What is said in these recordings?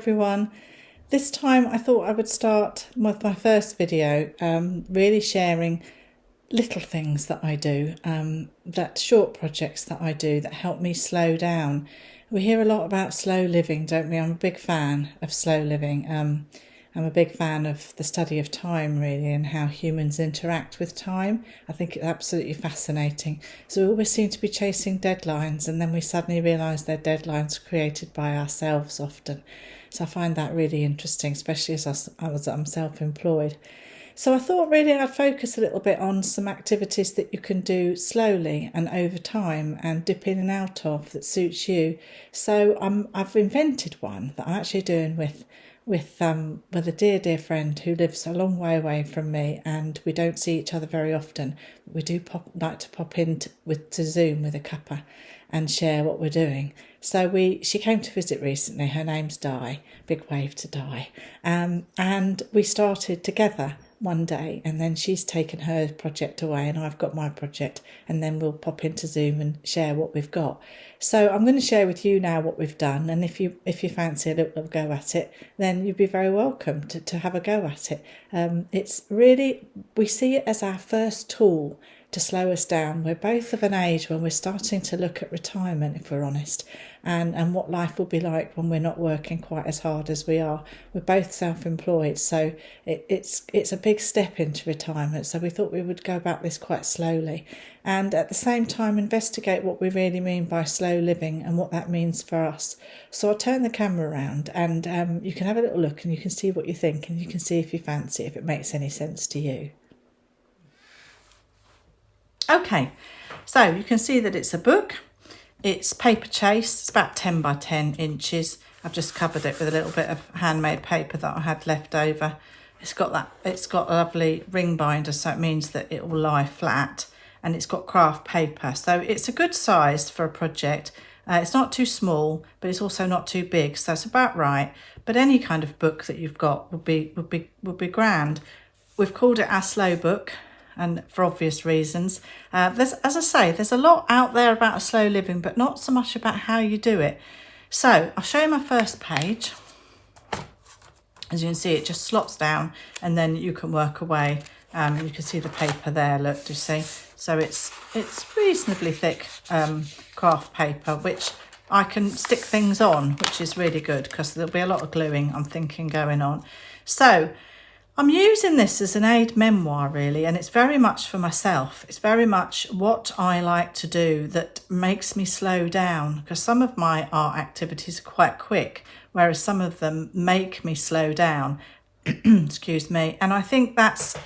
everyone. This time I thought I would start with my first video, really sharing little things that I do, that short projects that I do that help me slow down. We hear a lot about slow living, don't we? I'm a big fan of slow living. I'm a big fan of the study of time, really, and how humans interact with time. I think it's absolutely fascinating. So we always seem to be chasing deadlines, and then we suddenly realise they're deadlines created by ourselves often. So I find that really interesting, especially as I'm self-employed. So I thought really I'd focus a little bit on some activities that you can do slowly and over time and dip in and out of that suits you. So I've invented one that I'm actually doing with a dear friend who lives a long way away from me, and we don't see each other very often. We do like to pop in to Zoom with a cuppa and share what we're doing. So she came to visit recently. Her name's Di, big wave to Di, and we started together one day, and then she's taken her project away and I've got my project, and then we'll pop into Zoom and share what we've got. So I'm going to share with you now what we've done, and if you fancy a little go at it, then you'd be very welcome to have a go at it. It's really, we see it as our first tool to slow us down. We're both of an age when we're starting to look at retirement, if we're honest, and what life will be like when we're not working quite as hard as we are. We're both self-employed, so it's a big step into retirement. So we thought we would go about this quite slowly, and at the same time investigate what we really mean by slow living and what that means for us. So I'll turn the camera around, and you can have a little look, and you can see what you think, and you can see if you fancy, if it makes any sense to you. Okay, so you can see that it's a book. It's paper chase. It's about 10 by 10 inches. I've just covered it with a little bit of handmade paper that I had left over. It's got a lovely ring binder, so it means that it will lie flat, and it's got craft paper. So it's a good size for a project. It's not too small, but it's also not too big, so it's about right. But any kind of book that you've got would be grand. We've called it our slow book, and for obvious reasons. There's a lot out there about slow living, but not so much about how you do it. So I'll show you my first page. As you can see, it just slots down, and then you can work away. You can see the paper there, look, do you see? So it's reasonably thick craft paper, which I can stick things on, which is really good because there'll be a lot of gluing, I'm thinking, going on. So I'm using this as an aid memoir, really, and it's very much for myself. It's very much what I like to do that makes me slow down, because some of my art activities are quite quick, whereas some of them make me slow down. Excuse me. And I think that's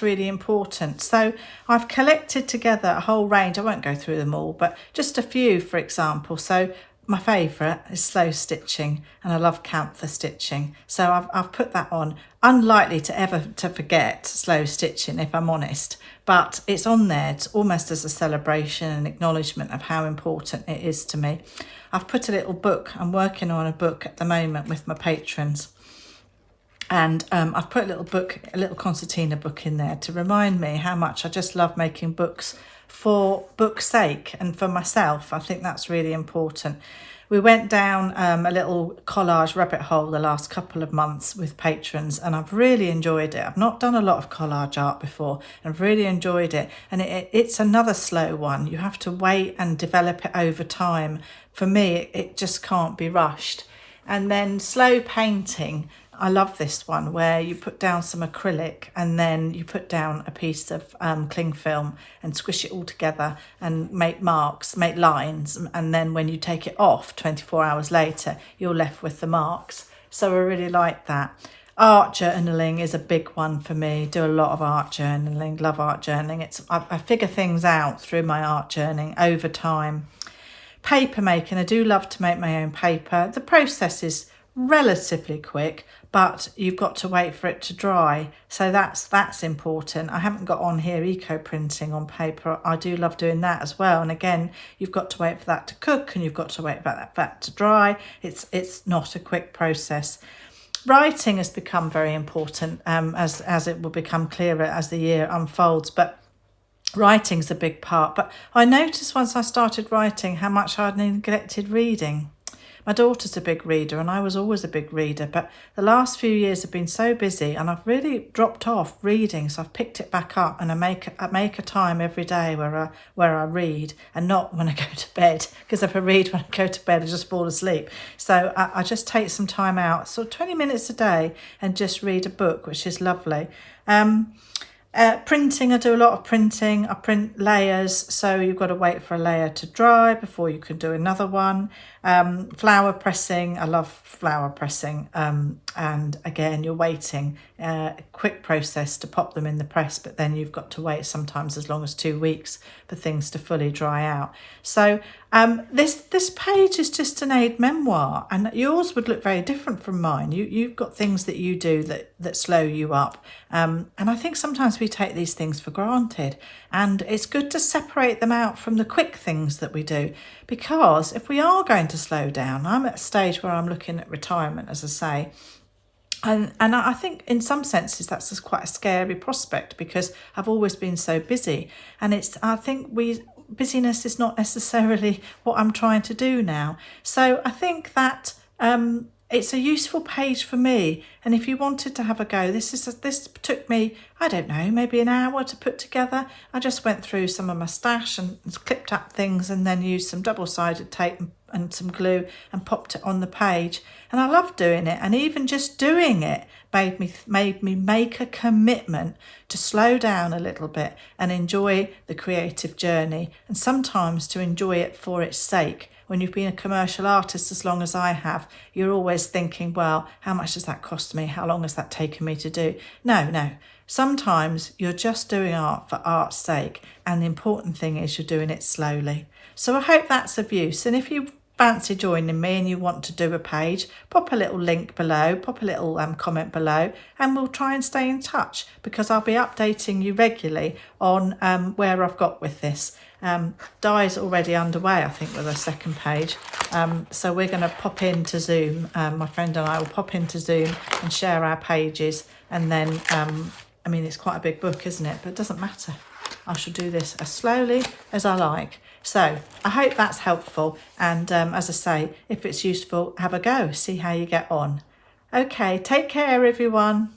really important. So I've collected together a whole range. I won't go through them all, but just a few, for example. So my favourite is slow stitching, and I love camphor stitching. So I've put that on. Unlikely to forget slow stitching, if I'm honest, but it's on there. It's almost as a celebration and acknowledgement of how important it is to me. I've put a little book. I'm working on a book at the moment with my patrons. And I've put a little concertina book in there to remind me how much I just love making books for book's sake and for myself. I think that's really important. We went down a little collage rabbit hole the last couple of months with patrons, and I've really enjoyed it. I've not done a lot of collage art before, and I've really enjoyed it. And it's another slow one. You have to wait and develop it over time. For me, it just can't be rushed. And then slow painting. I love this one where you put down some acrylic, and then you put down a piece of cling film and squish it all together and make marks, make lines. And then when you take it off 24 hours later, you're left with the marks. So I really like that. Art journaling is a big one for me. Do a lot of art journaling, love art journaling. I figure things out through my art journaling over time. Paper making, I do love to make my own paper. The process is relatively quick, but you've got to wait for it to dry, so that's important. I haven't got on here eco printing on paper. I do love doing that as well, and again, you've got to wait for that to cook, and you've got to wait for that to dry. It's not a quick process. Writing has become very important, as it will become clearer as the year unfolds, but writing's a big part. But I noticed once I started writing how much I'd neglected reading. My daughter's a big reader and I was always a big reader, but the last few years have been so busy and I've really dropped off reading, so I've picked it back up, and I make a time every day where I read, and not when I go to bed, because if I read when I go to bed I just fall asleep. So I just take some time out, so 20 minutes a day, and just read a book, which is lovely. Printing, I do a lot of printing. I print layers, so you've got to wait for a layer to dry before you can do another one. Flower pressing, I love flower pressing, and again you're waiting, quick process to pop them in the press, but then you've got to wait sometimes as long as 2 weeks for things to fully dry out. So this page is just an aid memoir, and yours would look very different from mine. You've got things that you do that slow you up, and I think sometimes we take these things for granted, and it's good to separate them out from the quick things that we do, because if we are going to slow down, I'm at a stage where I'm looking at retirement, as I say, and I think in some senses that's just quite a scary prospect, because I've always been so busy, and I think busyness is not necessarily what I'm trying to do now. So I think that it's a useful page for me, and if you wanted to have a go, this took me, I don't know, maybe an hour to put together. I just went through some of my stash and clipped up things, and then used some double-sided tape and some glue and popped it on the page, and I love doing it. And even just doing it made me make a commitment to slow down a little bit and enjoy the creative journey, and sometimes to enjoy it for its sake. When you've been a commercial artist as long as I have, you're always thinking, well, how much does that cost me? How long has that taken me to do? No. Sometimes you're just doing art for art's sake, and the important thing is you're doing it slowly. So I hope that's of use. And if you fancy joining me and you want to do a page, pop a little link below, pop a little comment below, and we'll try and stay in touch, because I'll be updating you regularly on where I've got with this. Di's already underway, I think, with our second page. So we're going to pop into Zoom. My friend and I will pop into Zoom and share our pages. And then, I mean, it's quite a big book, isn't it? But it doesn't matter. I shall do this as slowly as I like. So I hope that's helpful. And as I say, if it's useful, have a go. See how you get on. Okay, take care, everyone.